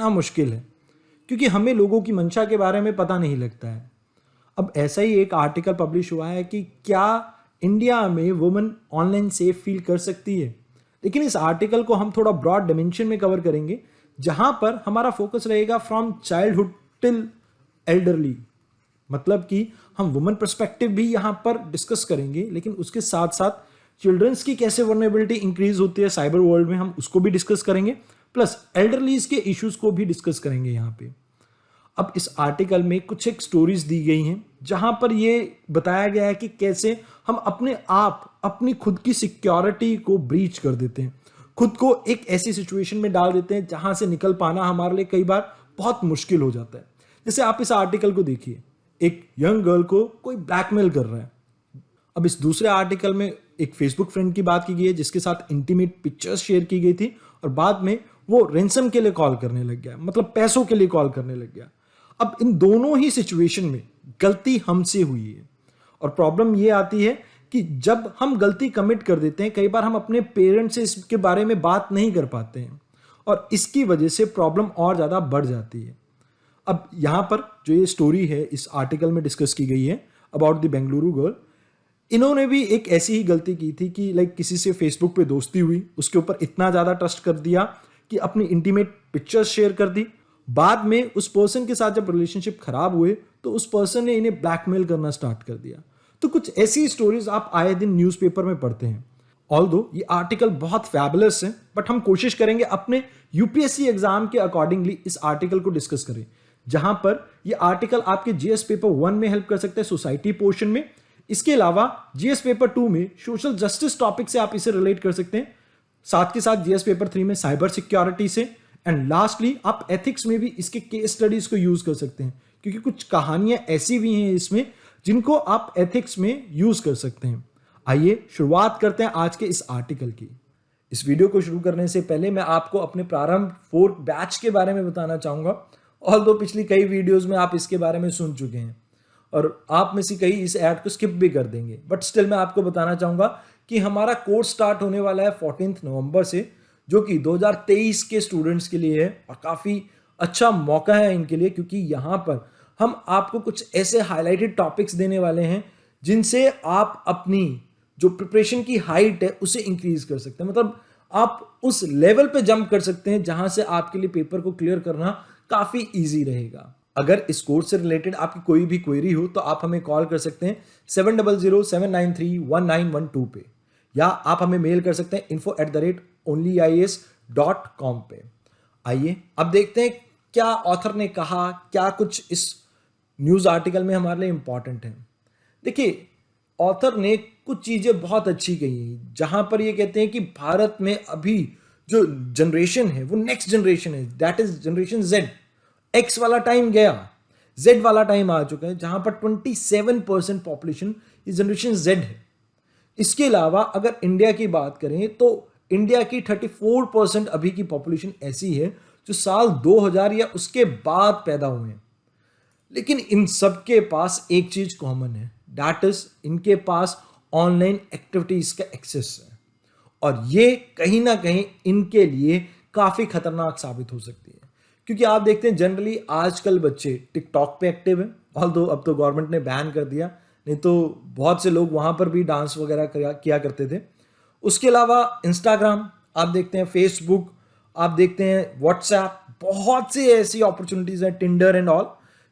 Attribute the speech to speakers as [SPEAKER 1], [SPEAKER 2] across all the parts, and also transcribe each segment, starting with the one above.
[SPEAKER 1] कहना मुश्किल है, क्योंकि हमें लोगों की मंशा के बारे में पता नहीं लगता है। अब ऐसा ही एक आर्टिकल पब्लिश हुआ है कि क्या इंडिया में वुमेन ऑनलाइन सेफ फील कर सकती है। लेकिन इस आर्टिकल को हम थोड़ा ब्रॉड डायमेंशन में कवर करेंगे, जहां पर हमारा फोकस रहेगा फ्रॉम चाइल्डहुड टिल एल्डरली। मतलब कि हम वुमेन पर्सपेक्टिव भी यहां पर डिस्कस करेंगे, लेकिन उसके साथ साथ चिल्ड्रंस की कैसे वर्नेबिलिटी इंक्रीज होती है साइबर वर्ल्ड में, हम उसको भी डिस्कस करेंगे, प्लस एल्डरलीज के इश्यूज को भी डिस्कस करेंगे यहां पे। अब इस आर्टिकल में कुछ एक स्टोरीज दी गई हैं जहां पर ये बताया गया है कि कैसे हम अपने आप अपनी खुद की सिक्योरिटी को ब्रीच कर देते हैं, खुद को एक ऐसी सिचुएशन में डाल देते हैं जहां से निकल पाना हमारे लिए कई बार बहुत मुश्किल हो जाता है। जैसे आप इस आर्टिकल को देखिए, एक यंग गर्ल को कोई ब्लैकमेल कर रहा है। अब इस दूसरे आर्टिकल में एक फेसबुक फ्रेंड की बात की गई है जिसके साथ इंटीमेट पिक्चर्स शेयर की गई थी, और बाद में वो रेंसम के लिए कॉल करने लग गया, मतलब पैसों के लिए कॉल करने लग गया। अब इन दोनों ही सिचुएशन में गलती हमसे हुई है, और प्रॉब्लम ये आती है कि जब हम गलती कमिट कर देते हैं, कई बार हम अपने पेरेंट्स से इसके बारे में बात नहीं कर पाते हैं, और इसकी वजह से प्रॉब्लम और ज़्यादा बढ़ जाती है। अब यहाँ पर जो ये स्टोरी है इस आर्टिकल में डिस्कस की गई है अबाउट द बेंगलुरु गर्ल, इन्होंने भी एक ऐसी ही गलती की थी कि लाइक किसी से फेसबुक पे दोस्ती हुई, उसके ऊपर इतना ज़्यादा ट्रस्ट कर दिया कि अपनी इंटीमेट पिक्चर्स शेयर कर दी। बाद में उस पर्सन के साथ जब रिलेशनशिप खराब हुए तो उस पर्सन ने इन्हें ब्लैकमेल करना स्टार्ट कर दिया। तो कुछ ऐसी स्टोरीज आप आए दिन न्यूज़पेपर में पढ़ते हैं। ऑल्दो ये आर्टिकल बहुत फैबुलस है, बट हम कोशिश करेंगे अपने यूपीएससी एग्जाम के अकॉर्डिंगली इस आर्टिकल को डिस्कस करें, जहां पर ये आर्टिकल आपके जीएस पेपर 1 में हेल्प कर सकता है, सोसाइटी पोर्शन में। इसके अलावा जीएस पेपर 2 में सोशल जस्टिस टॉपिक से आप इसे रिलेट कर सकते हैं, साथ के साथ जीएस पेपर 3 में साइबर सिक्योरिटी से, एंड लास्टली आप एथिक्स में भी इसके केस स्टडीज को यूज कर सकते हैं, क्योंकि कुछ कहानियां ऐसी भी हैं इसमें जिनको आप एथिक्स में यूज कर सकते हैं। आइए शुरुआत करते हैं आज के इस आर्टिकल की। इस वीडियो को शुरू करने से पहले मैं आपको अपने प्रारंभ 4th बैच के बारे में बताना चाहूंगा। ऑल्दो पिछली कई वीडियोस में आप इसके बारे में सुन चुके हैं और आप में से कई इस ऐड को स्किप भी कर देंगे, बट स्टिल मैं आपको बताना चाहूंगा कि हमारा कोर्स स्टार्ट होने वाला है 14 नवंबर से, जो कि 2023 के स्टूडेंट्स के लिए है, और काफ़ी अच्छा मौका है इनके लिए, क्योंकि यहाँ पर हम आपको कुछ ऐसे हाईलाइटेड टॉपिक्स देने वाले हैं जिनसे आप अपनी जो प्रिपरेशन की हाइट है उसे इंक्रीज कर सकते हैं। मतलब आप उस लेवल पे जंप कर सकते हैं जहां से आपके लिए पेपर को क्लियर करना काफ़ी ईजी रहेगा। अगर इस कोर्स से रिलेटेड आपकी कोई भी क्वेरी हो तो आप हमें कॉल कर सकते हैं 7007931912 पे, या आप हमें मेल कर सकते हैं info@onlyias.com पे। आइए अब देखते हैं क्या ऑथर ने कहा, क्या कुछ इस न्यूज़ आर्टिकल में हमारे लिए इंपॉर्टेंट है। देखिए, ऑथर ने कुछ चीज़ें बहुत अच्छी कही हैं, जहां पर ये कहते हैं कि भारत में अभी जो जनरेशन है वो नेक्स्ट जनरेशन है, that is generation Z. X वाला टाइम गया, जेड वाला टाइम आ चुका है, जहां पर 27% पॉपुलेशन इस जनरेशन जेड है। इसके अलावा अगर इंडिया की बात करें तो इंडिया की 34% अभी की पॉपुलेशन ऐसी है जो साल 2000 या उसके बाद पैदा हुए हैं। लेकिन इन सब के पास एक चीज कॉमन है, दैट इज इनके पास ऑनलाइन एक्टिविटीज का एक्सेस है, और ये कहीं ना कहीं इनके लिए काफी खतरनाक साबित हो सकती है। क्योंकि आप देखते हैं जनरली आजकल बच्चे टिकटॉक पे एक्टिव हैं, ऑल्दो अब तो गवर्नमेंट ने बैन कर दिया, नहीं तो बहुत से लोग वहां पर भी डांस वगैरह किया करते थे। उसके अलावा इंस्टाग्राम आप देखते हैं, फेसबुक आप देखते हैं, व्हाट्सएप, बहुत सी ऐसी अपॉर्चुनिटीज हैं, टिंडर एंड ऑल,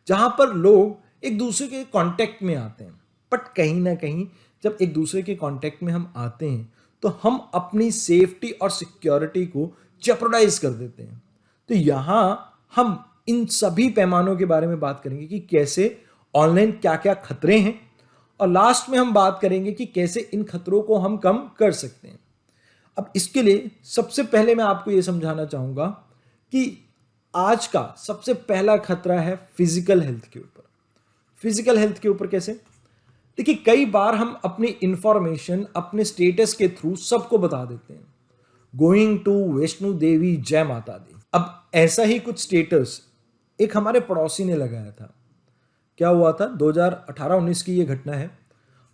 [SPEAKER 1] जहां पर लोग एक दूसरे के कांटेक्ट में आते हैं। बट कहीं ना कहीं जब एक दूसरे के कांटेक्ट में हम आते हैं तो हम अपनी सेफ्टी और सिक्योरिटी को जेपरडाइज कर देते हैं। तो यहां हम इन सभी पैमानों के बारे में बात करेंगे कि कैसे ऑनलाइन क्या क्या खतरे हैं, और लास्ट में हम बात करेंगे कि कैसे इन खतरों को हम कम कर सकते हैं। अब इसके लिए सबसे पहले मैं आपको यह समझाना चाहूंगा कि आज का सबसे पहला खतरा है फिजिकल हेल्थ के ऊपर। फिजिकल हेल्थ के ऊपर कैसे? देखिए, कई बार हम अपनी इंफॉर्मेशन अपने स्टेटस के थ्रू सबको बता देते हैं, गोइंग टू वैष्णो देवी, जय माता दी। अब ऐसा ही कुछ स्टेटस एक हमारे पड़ोसी ने लगाया था। क्या हुआ था, 2018-19 की ये घटना है।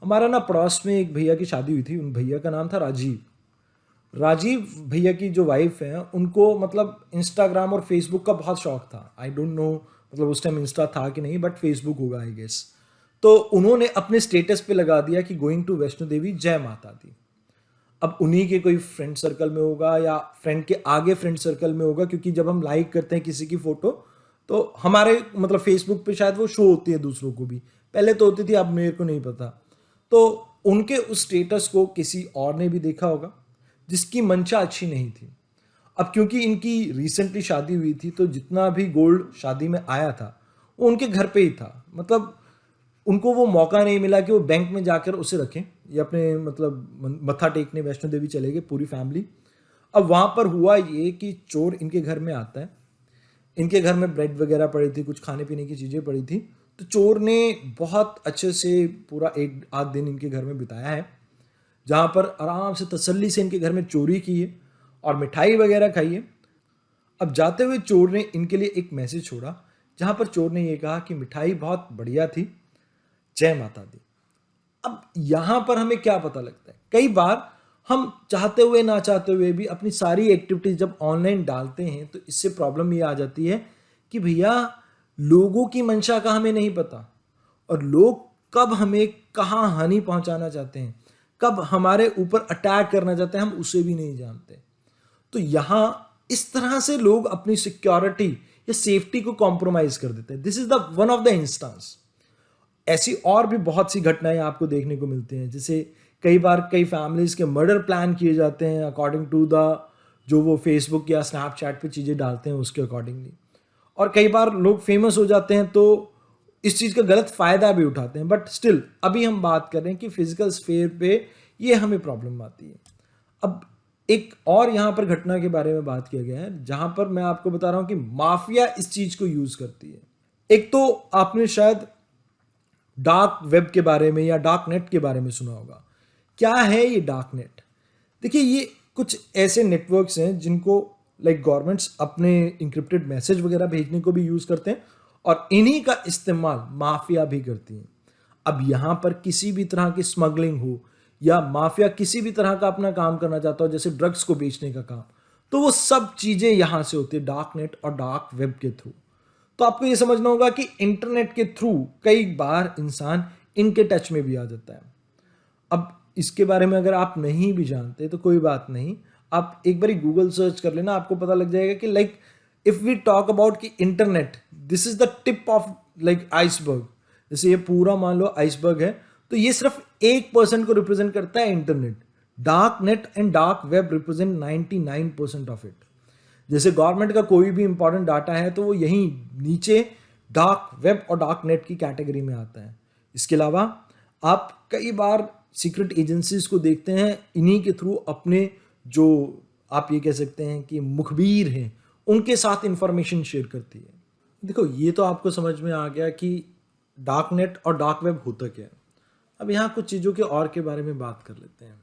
[SPEAKER 1] हमारा ना पड़ोस में एक भैया की शादी हुई थी, उन भैया का नाम था राजीव। राजीव भैया की जो वाइफ है उनको मतलब इंस्टाग्राम और फेसबुक का बहुत शौक था। आई डोंट नो मतलब उस टाइम इंस्टा था कि नहीं, बट फेसबुक होगा आई गेस। तो उन्होंने अपने स्टेटस पे लगा दिया कि गोइंग टू वैष्णो देवी, जय माता दी। अब उन्हीं के कोई फ्रेंड सर्कल में होगा या फ्रेंड के आगे फ्रेंड सर्कल में होगा, क्योंकि जब हम लाइक करते हैं किसी की फोटो तो हमारे मतलब फेसबुक पे शायद वो शो होती है दूसरों को भी, पहले तो होती थी, अब मेरे को नहीं पता। तो उनके उस स्टेटस को किसी और ने भी देखा होगा जिसकी मंशा अच्छी नहीं थी। अब क्योंकि इनकी रिसेंटली शादी हुई थी तो जितना भी गोल्ड शादी में आया था वो उनके घर पे ही था। मतलब उनको वो मौका नहीं मिला कि वो बैंक में जाकर उसे रखें या अपने मतलब मत्था टेकने वैष्णो देवी चले गए पूरी फैमिली। अब वहाँ पर हुआ ये कि चोर इनके घर में आता है। इनके घर में ब्रेड वगैरह पड़ी थी, कुछ खाने पीने की चीज़ें पड़ी थी, तो चोर ने बहुत अच्छे से पूरा एक आध दिन इनके घर में बिताया है, जहाँ पर आराम से तसल्ली से इनके घर में चोरी की है और मिठाई वगैरह खाई है। अब जाते हुए चोर ने इनके लिए एक मैसेज छोड़ा, जहाँ पर चोर ने ये कहा कि मिठाई बहुत बढ़िया थी, जय माता दी। अब यहाँ पर हमें क्या पता लगता है, कई बार हम चाहते हुए ना चाहते हुए भी अपनी सारी एक्टिविटीज जब ऑनलाइन डालते हैं तो इससे प्रॉब्लम ये आ जाती है कि भैया लोगों की मंशा का हमें नहीं पता, और लोग कब हमें कहाँ हानि पहुंचाना चाहते हैं, कब हमारे ऊपर अटैक करना चाहते हैं, हम उसे भी नहीं जानते। तो यहाँ इस तरह से लोग अपनी सिक्योरिटी या सेफ्टी को कॉम्प्रोमाइज कर देते हैं। This is the one of the instance. ऐसी और भी बहुत सी घटनाएं आपको देखने को मिलती हैं, जैसे कई बार कई फैमिलीज के मर्डर प्लान किए जाते हैं अकॉर्डिंग टू द जो वो फेसबुक या स्नैपचैट पे चीज़ें डालते हैं उसके अकॉर्डिंगली। और कई बार लोग फेमस हो जाते हैं तो इस चीज़ का गलत फ़ायदा भी उठाते हैं। बट स्टिल अभी हम बात कर रहे हैं कि फिजिकल स्फेयर पे ये हमें प्रॉब्लम आती है। अब एक और यहाँ पर घटना के बारे में बात किया गया है जहाँ पर मैं आपको बता रहा हूँ कि माफिया इस चीज़ को यूज़ करती है। एक तो आपने शायद डार्क वेब के बारे में या डार्क नेट के बारे में सुना होगा। क्या है ये डार्क नेट? देखिए, ये कुछ ऐसे नेटवर्क्स हैं जिनको लाइक गवर्नमेंट्स अपने इंक्रिप्टेड मैसेज वगैरह भेजने को भी यूज़ करते हैं, और इन्हीं का इस्तेमाल माफिया भी करती हैं। अब यहाँ पर किसी भी तरह की स्मगलिंग हो या माफिया किसी भी तरह का अपना काम करना चाहता हो, जैसे ड्रग्स को बेचने का काम, तो वो सब चीज़ें यहाँ से होती है डार्क नेट और डार्क वेब के थ्रू। तो आपको ये समझना होगा कि इंटरनेट के थ्रू कई बार इंसान इनके टच में भी आ जाता है। अब इसके बारे में अगर आप नहीं भी जानते तो कोई बात नहीं, आप एक बार गूगल सर्च कर लेना, आपको पता लग जाएगा कि like if we talk about कि internet this is the tip of like iceberg. जैसे ये पूरा मान लो आइसबर्ग है, तो ये सिर्फ 1% को रिप्रेजेंट करता है internet. Dark net and dark web represent 99% of it. जैसे गवर्नमेंट का कोई भी इंपॉर्टेंट डाटा है तो वो यहीं नीचे डार्क वेब और डार्क नेट की कैटेगरी में आता है। इसके अलावा आप कई बार सीक्रेट एजेंसीज को देखते हैं, इन्हीं के थ्रू अपने जो आप ये कह सकते हैं कि मुखबिर हैं उनके साथ इंफॉर्मेशन शेयर करती है। देखो, ये तो आपको समझ में आ गया कि डार्क नेट और डार्क वेब होता क्या है। अब यहाँ कुछ चीज़ों के और के बारे में बात कर लेते हैं।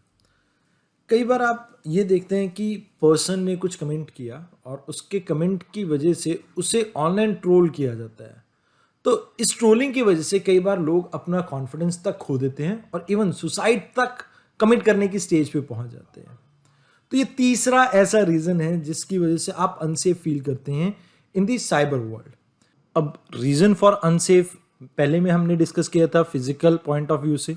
[SPEAKER 1] कई बार आप ये देखते हैं कि पर्सन ने कुछ कमेंट किया और उसके कमेंट की वजह से उसे ऑनलाइन ट्रोल किया जाता है। तो इस ट्रोलिंग की वजह से कई बार लोग अपना कॉन्फिडेंस तक खो देते हैं और इवन सुसाइड तक कमिट करने की स्टेज पे पहुंच जाते हैं। तो ये तीसरा ऐसा रीज़न है जिसकी वजह से आप अनसेफ फील करते हैं इन दी साइबर वर्ल्ड। अब रीज़न फॉर अनसेफ पहले में हमने डिस्कस किया था फिजिकल पॉइंट ऑफ व्यू से,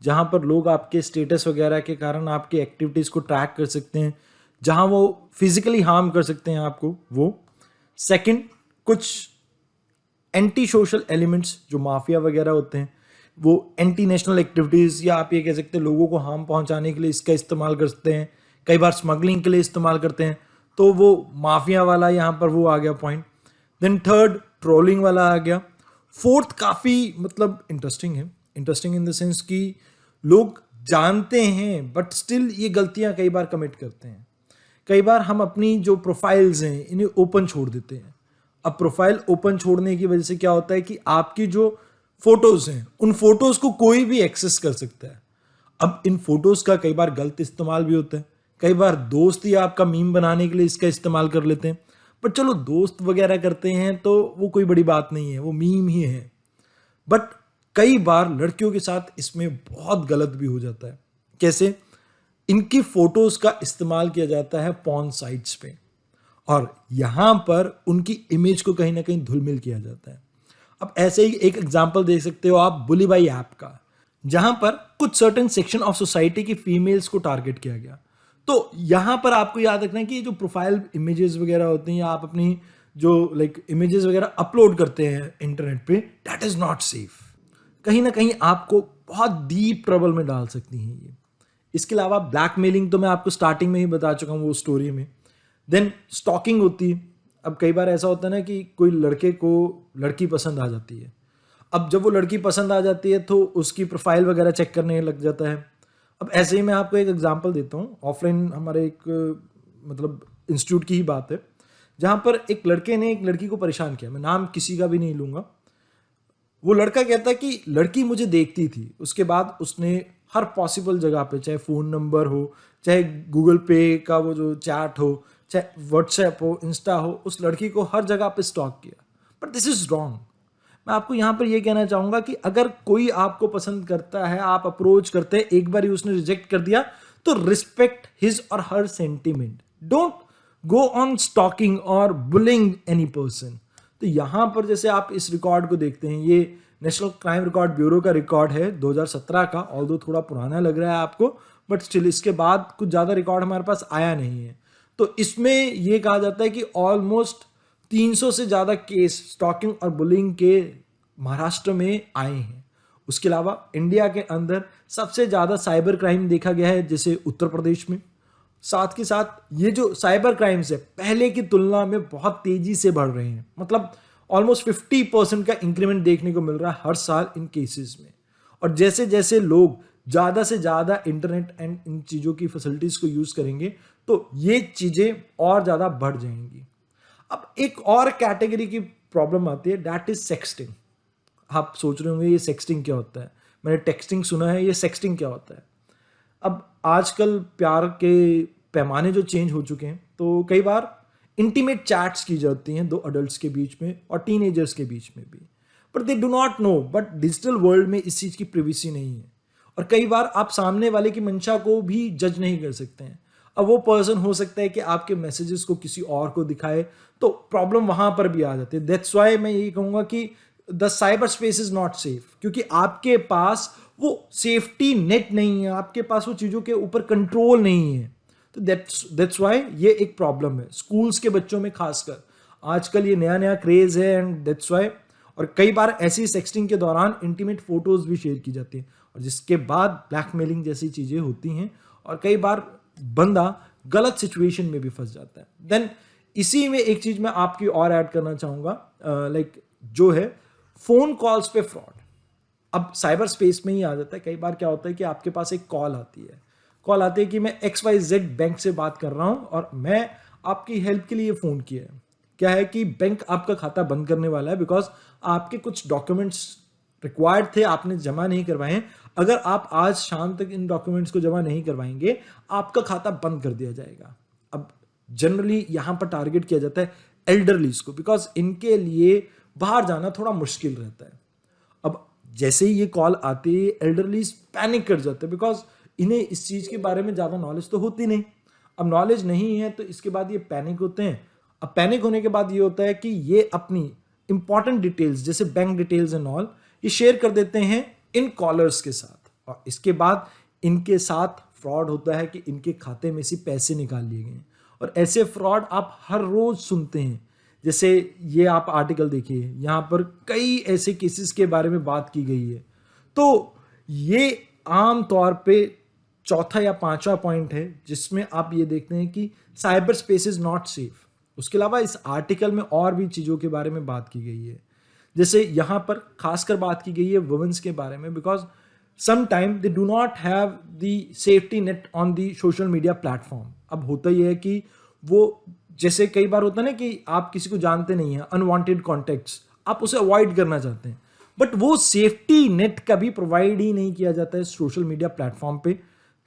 [SPEAKER 1] जहाँ पर लोग आपके स्टेटस वगैरह के कारण आपकी एक्टिविटीज़ को ट्रैक कर सकते हैं, जहाँ वो फिजिकली हार्म कर सकते हैं आपको वो। सेकंड, कुछ एंटी सोशल एलिमेंट्स जो माफिया वगैरह होते हैं वो एंटी नेशनल एक्टिविटीज़ या आप ये कह सकते हैं लोगों को हार्म पहुंचाने के लिए इसका इस्तेमाल करते हैं, कई बार स्मगलिंग के लिए इस्तेमाल करते हैं। तो वो माफिया वाला यहाँ पर वो आ गया पॉइंट। देन थर्ड, ट्रोलिंग वाला आ गया। फोर्थ काफ़ी मतलब इंटरेस्टिंग है, इंटरेस्टिंग इन द सेंस कि लोग जानते हैं बट स्टिल ये गलतियाँ कई बार कमिट करते हैं। कई बार हम अपनी जो प्रोफाइल्स हैं इन्हें ओपन छोड़ देते हैं। अब प्रोफाइल ओपन छोड़ने की वजह से क्या होता है कि आपकी जो फोटोज़ हैं उन फोटोज़ को कोई भी एक्सेस कर सकता है। अब इन फोटोज़ का कई बार गलत इस्तेमाल भी होता है, कई बार दोस्त ही आपका मीम बनाने के लिए इसका इस्तेमाल कर लेते हैं। बट चलो, दोस्त वगैरह करते हैं तो वो कोई बड़ी बात नहीं है, वो मीम ही है। बट कई बार लड़कियों के साथ इसमें बहुत गलत भी हो जाता है। कैसे? इनकी फोटोज का इस्तेमाल किया जाता है पॉर्न साइट्स पे, और यहां पर उनकी इमेज को कहीं ना कहीं धुलमिल किया जाता है। अब ऐसे ही एक एग्जांपल देख सकते हो आप बुली बाई ऐप का, जहां पर कुछ सर्टेन सेक्शन ऑफ सोसाइटी की फीमेल्स को टारगेट किया गया। तो यहां पर आपको याद रखना है कि जो प्रोफाइल इमेजेस वगैरह होते हैं, या आप अपनी जो इमेजेस वगैरह अपलोड करते हैं इंटरनेट पे, दैट इज नॉट सेफ। कहीं ना कहीं आपको बहुत डीप ट्रबल में डाल सकती हैं ये। इसके अलावा ब्लैकमेलिंग तो मैं आपको स्टार्टिंग में ही बता चुका हूँ वो स्टोरी में। देन स्टॉकिंग होती है। अब कई बार ऐसा होता है ना कि कोई लड़के को लड़की पसंद आ जाती है। अब जब वो लड़की पसंद आ जाती है तो उसकी प्रोफाइल वगैरह चेक करने लग जाता है। अब ऐसे ही मैं आपको एक एग्जांपल देता हूँ। ऑफलाइन हमारे एक इंस्टीट्यूट की ही बात है, जहाँ पर एक लड़के ने एक लड़की को परेशान किया। मैं नाम किसी का भी नहीं लूँगा। वो लड़का कहता है कि लड़की मुझे देखती थी, उसके बाद उसने हर पॉसिबल जगह पे, चाहे फ़ोन नंबर हो, चाहे गूगल पे का वो जो चैट हो, चाहे व्हाट्सएप हो, इंस्टा हो, उस लड़की को हर जगह पे स्टॉक किया। But this is wrong. मैं आपको यहाँ पर ये कहना चाहूँगा कि अगर कोई आपको पसंद करता है, आप अप्रोच करते हैं, एक बार ही उसने रिजेक्ट कर दिया, तो रिस्पेक्ट हिज और her sentiment. Don't go on stalking और बुलिंग एनी पर्सन। तो यहाँ पर जैसे आप इस रिकॉर्ड को देखते हैं, ये नेशनल क्राइम रिकॉर्ड ब्यूरो का रिकॉर्ड है 2017 का, ऑल्दो थोड़ा पुराना लग रहा है आपको, बट स्टिल इसके बाद कुछ ज़्यादा रिकॉर्ड हमारे पास आया नहीं है। तो इसमें ये कहा जाता है कि ऑलमोस्ट 300 से ज़्यादा केस स्टॉकिंग और बुलिंग के महाराष्ट्र में आए हैं। उसके अलावा इंडिया के अंदर सबसे ज़्यादा साइबर क्राइम देखा गया है जैसे उत्तर प्रदेश में। साथ के साथ ये जो साइबर क्राइम्स है पहले की तुलना में बहुत तेजी से बढ़ रहे हैं। मतलब ऑलमोस्ट 50% का इंक्रीमेंट देखने को मिल रहा है हर साल इन केसेस में। और जैसे जैसे लोग ज़्यादा से ज़्यादा इंटरनेट एंड इन चीज़ों की फैसिलिटीज़ को यूज़ करेंगे तो ये चीज़ें और ज़्यादा बढ़ जाएंगी। अब एक और कैटेगरी की प्रॉब्लम आती है, दैट इज सेक्सटिंग। आप सोच रहे होंगे ये सेक्सटिंग क्या होता है, मैंने टेक्सटिंग सुना है, ये सेक्सटिंग क्या होता है। अब आजकल प्यार के पैमाने जो चेंज हो चुके हैं, तो कई बार इंटीमेट चैट्स की जाती हैं दो अडल्ट्स के बीच में और टीनेजर्स के बीच में भी, but they do not know. But digital world में इस चीज़ की प्रिवेसी नहीं है, और कई बार आप सामने वाले की मंशा को भी जज नहीं कर सकते हैं। अब वो पर्सन हो सकता है कि आपके मैसेजेस को किसी और को दिखाए, तो प्रॉब्लम वहां पर भी आ जाती है। दैट्स वाई मैं यही कहूँगा कि the cyber space is not safe, क्योंकि आपके पास वो सेफ्टी नेट नहीं है, आपके पास वो चीज़ों के ऊपर कंट्रोल नहीं है। तो दैट्स वाई ये एक प्रॉब्लम है स्कूल्स के बच्चों में खासकर। आजकल ये नया नया क्रेज है, एंड दैट्स वाई। और कई बार ऐसी सेक्सटिंग के दौरान इंटीमेट फोटोज भी शेयर की जाती हैं, और जिसके बाद ब्लैकमेलिंग जैसी चीज़ें होती हैं, और कई बार बंदा गलत सिचुएशन में भी फंस जाता है। देन इसी में एक चीज़ मैं आपकी और ऐड करना चाहूँगा, लाइक जो है फ़ोन कॉल्स पे फ्रॉड। अब साइबर स्पेस में ही आ जाता है। कई बार क्या होता है कि आपके पास एक कॉल आती है कि मैं XYZ बैंक से बात कर रहा हूँ और मैं आपकी हेल्प के लिए फ़ोन किया है। क्या है कि बैंक आपका खाता बंद करने वाला है, बिकॉज आपके कुछ डॉक्यूमेंट्स रिक्वायर्ड थे, आपने जमा नहीं करवाए हैं। अगर आप आज शाम तक इन डॉक्यूमेंट्स को जमा नहीं करवाएंगे, आपका खाता बंद कर दिया जाएगा। अब जनरली यहाँ पर टारगेट किया जाता है एल्डरलीज को, बिकॉज इनके लिए बाहर जाना थोड़ा मुश्किल रहता है। अब जैसे ही ये कॉल आती है, एल्डरलीज पैनिक कर जाते हैं, बिकॉज इन्हें इस चीज़ के बारे में ज़्यादा नॉलेज तो होती नहीं। अब नॉलेज नहीं है तो इसके बाद ये पैनिक होते हैं। अब पैनिक होने के बाद ये होता है कि ये अपनी इंपॉर्टेंट डिटेल्स जैसे बैंक डिटेल्स एंड ऑल ये शेयर कर देते हैं इन कॉलर्स के साथ, और इसके बाद इनके साथ फ्रॉड होता है कि इनके खाते में से पैसे निकाल लिए गए। और ऐसे फ्रॉड आप हर रोज सुनते हैं। जैसे ये आप आर्टिकल देखिए, यहाँ पर कई ऐसे केसेस के बारे में बात की गई है। तो ये आम तौर पे चौथा या पांचवा पॉइंट है जिसमें आप ये देखते हैं कि cyber space is not safe. उसके अलावा इस आर्टिकल में और भी चीज़ों के बारे में बात की गई है। जैसे यहाँ पर खासकर बात की गई है वुमेन्स के बारे में, because sometime they do not have the safety net on the social media platform. अब होता ही है कि वो जैसे कई बार होता है ना कि आप किसी को जानते नहीं हैं, अनवांटेड कॉन्टेक्ट्स, आप उसे अवॉइड करना चाहते हैं, बट वो सेफ्टी नेट कभी प्रोवाइड ही नहीं किया जाता है सोशल मीडिया प्लेटफॉर्म पे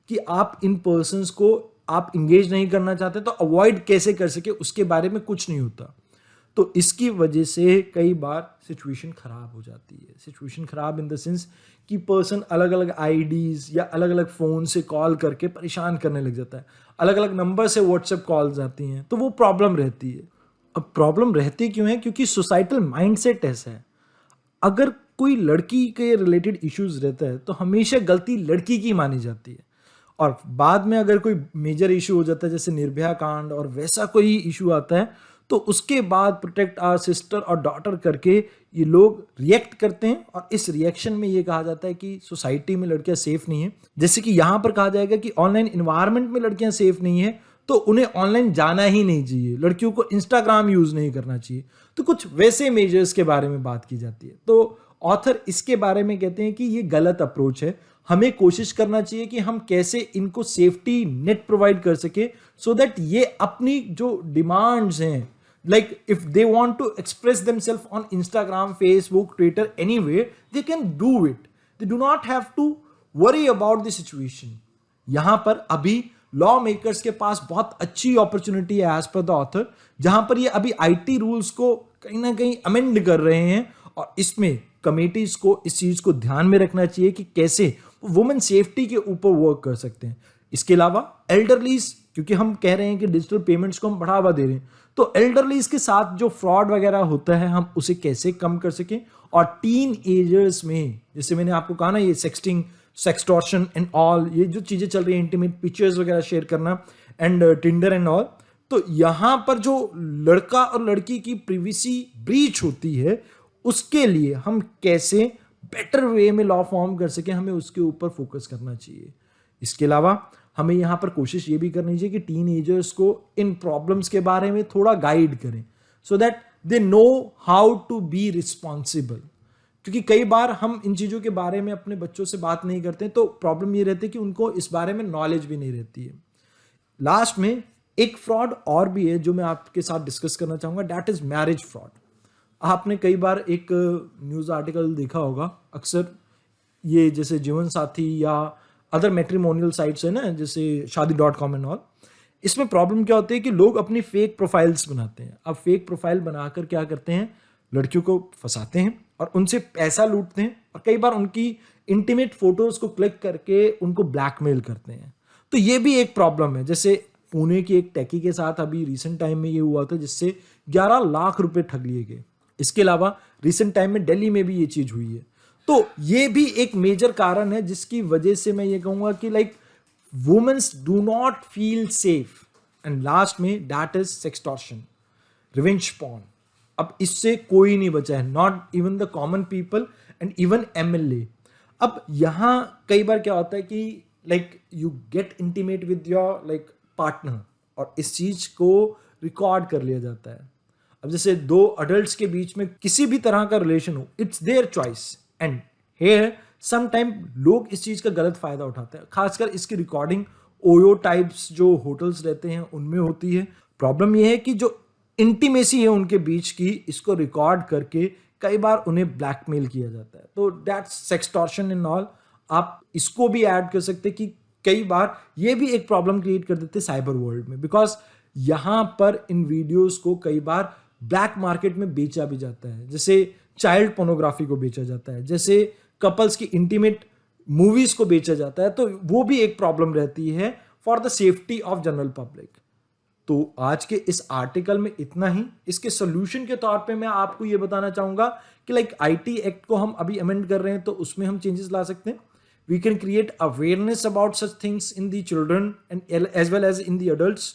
[SPEAKER 1] कि आप इन पर्सन्स को आप इंगेज नहीं करना चाहते तो अवॉइड कैसे कर सके, उसके बारे में कुछ नहीं होता। तो इसकी वजह से कई बार सिचुएशन ख़राब हो जाती है। सिचुएशन ख़राब इन द सेंस कि पर्सन अलग अलग आईडीज़ या अलग अलग फ़ोन से कॉल करके परेशान करने लग जाता है, अलग अलग नंबर से व्हाट्सएप कॉल्स आती हैं, तो वो प्रॉब्लम रहती है। अब प्रॉब्लम रहती क्यों है? क्योंकि सोसाइटल माइंडसेट ऐसा है। अगर कोई लड़की के रिलेटेड इश्यूज रहता है तो हमेशा गलती लड़की की मानी जाती है, और बाद में अगर कोई मेजर इशू हो जाता है जैसे निर्भया कांड और वैसा कोई इशू आता है, तो उसके बाद प्रोटेक्ट आवर सिस्टर और डॉटर करके ये लोग रिएक्ट करते हैं, और इस रिएक्शन में ये कहा जाता है कि सोसाइटी में लड़कियां सेफ नहीं है। जैसे कि यहाँ पर कहा जाएगा कि ऑनलाइन इन्वायरमेंट में लड़कियां सेफ नहीं है, तो उन्हें ऑनलाइन जाना ही नहीं चाहिए, लड़कियों को इंस्टाग्राम यूज नहीं करना चाहिए। तो कुछ वैसे मेजर्स के बारे में बात की जाती है। तो ऑथर इसके बारे में कहते हैं कि ये गलत अप्रोच है। हमें कोशिश करना चाहिए कि हम कैसे इनको सेफ्टी नेट प्रोवाइड कर सके, सो दैट ये अपनी जो डिमांड्स हैं, like if they want to express themselves on Instagram, Facebook, Twitter, anywhere, they can do it. They do not have to worry about the situation. यहां पर अभी law makers के पास बहुत अच्छी अपॉर्चुनिटी है एज पर द ऑथर, जहां पर ये अभी आईटी रूल्स को कहीं ना कहीं अमेंड कर रहे हैं, और इसमें कमेटीज को इस चीज को ध्यान में रखना चाहिए कि कैसे वुमेन सेफ्टी के ऊपर वर्क कर सकते हैं। इसके अलावा एल्डरलीज, क्योंकि हम कह रहे हैं कि डिजिटल पेमेंट्स को हम बढ़ावा दे रहे हैं, तो एल्डरलीज के साथ जो फ्रॉड वगैरह होता है हम उसे कैसे कम कर सकें। और टीन एजर्स में, जैसे मैंने आपको कहा ना, ये सेक्सटिंग, सेक्सटॉर्शन एंड ऑल, ये जो चीजें चल रही है, इंटीमेट पिक्चर्स वगैरह शेयर करना एंड टिंडर एंड ऑल, तो यहां पर जो लड़का और लड़की की प्रिवेसी ब्रीच होती है, उसके लिए हम कैसे बेटर वे में लॉ फॉर्म कर सकें, हमें उसके ऊपर फोकस करना चाहिए। इसके अलावा हमें यहाँ पर कोशिश ये भी करनी चाहिए कि टीन एजर्स को इन प्रॉब्लम्स के बारे में थोड़ा गाइड करें, so that they know how to be responsible. क्योंकि कई बार हम इन चीज़ों के बारे में अपने बच्चों से बात नहीं करते, तो प्रॉब्लम ये रहती है कि उनको इस बारे में नॉलेज भी नहीं रहती है। लास्ट में एक फ्रॉड और भी है जो मैं आपके साथ डिस्कस करना चाहूँगा, दैट इज़ मैरिज फ्रॉड। आपने कई बार एक न्यूज़ आर्टिकल देखा होगा, अक्सर ये जैसे जीवन साथी या अदर मैट्रिमोनियल साइट्स है ना, जैसे शादी.com एंड ऑल, इसमें प्रॉब्लम क्या होती है कि लोग अपनी फेक प्रोफाइल्स बनाते हैं। अब फेक प्रोफाइल बनाकर क्या करते हैं, लड़कियों को फंसाते हैं और उनसे पैसा लूटते हैं, और कई बार उनकी इंटीमेट फोटोज को क्लिक करके उनको ब्लैकमेल करते हैं। तो ये भी एक प्रॉब्लम है। जैसे पुणे की एक टेकी के साथ अभी रिसेंट टाइम में ये हुआ था, जिससे 11 लाख रुपए ठग लिए गए। इसके अलावा रिसेंट टाइम में दिल्ली में भी ये चीज हुई है। तो ये भी एक मेजर कारण है जिसकी वजह से मैं ये कहूंगा कि like women's do not feel safe. And last में that is sextortion, revenge porn. अब इससे कोई नहीं बचा है, not even the common people and even MLA. अब यहाँ कई बार क्या होता है कि like you get intimate with your like partner, और इस चीज को रिकॉर्ड कर लिया जाता है। अब जैसे दो अडल्ट्स के बीच में किसी भी तरह का रिलेशन हो, it's their choice, and here some time लोग इस चीज का गलत फायदा उठाते हैं। खासकर इसकी रिकॉर्डिंग ओयो टाइप्स जो होटल्स रहते हैं उनमें होती है। प्रॉब्लम यह है कि जो इंटीमेसी है उनके बीच की, इसको रिकॉर्ड करके कई बार उन्हें ब्लैकमेल किया जाता है। तो दैट्स सेक्सटॉर्शन एंड ऑल। आप इसको भी ऐड कर सकते कि कई बार ये भी एक प्रॉब्लम क्रिएट कर देते साइबर वर्ल्ड में, बिकॉज यहां पर इन वीडियोस को कई बार ब्लैक मार्केट में बेचा भी जाता है। जैसे चाइल्ड पोर्नोग्राफी को बेचा जाता है, जैसे कपल्स की इंटीमेट मूवीज को बेचा जाता है। तो वो भी एक प्रॉब्लम रहती है for the safety of general public. तो आज के इस आर्टिकल में इतना ही। इसके सोल्यूशन के तौर पे मैं आपको ये बताना चाहूंगा कि लाइक आईटी एक्ट को हम अभी अमेंड कर रहे हैं, तो उसमें हम चेंजेस ला सकते हैं। We can create awareness about such things in the children and as well as in the adults.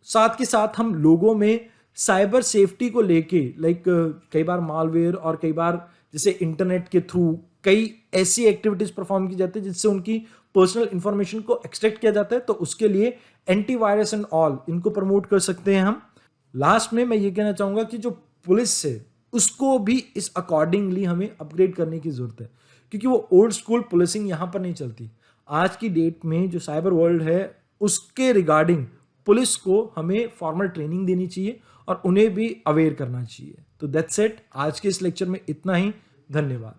[SPEAKER 1] साथ के साथ हम लोगों में साइबर सेफ्टी को लेके लाइक कई बार मालवेयर और कई बार जैसे इंटरनेट के थ्रू कई ऐसी एक्टिविटीज परफॉर्म की जाती है जिससे उनकी पर्सनल इंफॉर्मेशन को एक्सट्रैक्ट किया जाता है। तो उसके लिए एंटीवायरस एंड ऑल इनको प्रमोट कर सकते हैं हम। लास्ट में मैं ये कहना चाहूंगा कि जो पुलिस है उसको भी इस अकॉर्डिंगली हमें अपग्रेड करने की जरूरत है, क्योंकि वो ओल्ड स्कूल पुलिसिंग यहाँ पर नहीं चलती। आज की डेट में जो साइबर वर्ल्ड है उसके रिगार्डिंग पुलिस को हमें फॉर्मल ट्रेनिंग देनी चाहिए और उन्हें भी अवेयर करना चाहिए। तो दैट्स इट। आज के इस लेक्चर में इतना ही। धन्यवाद।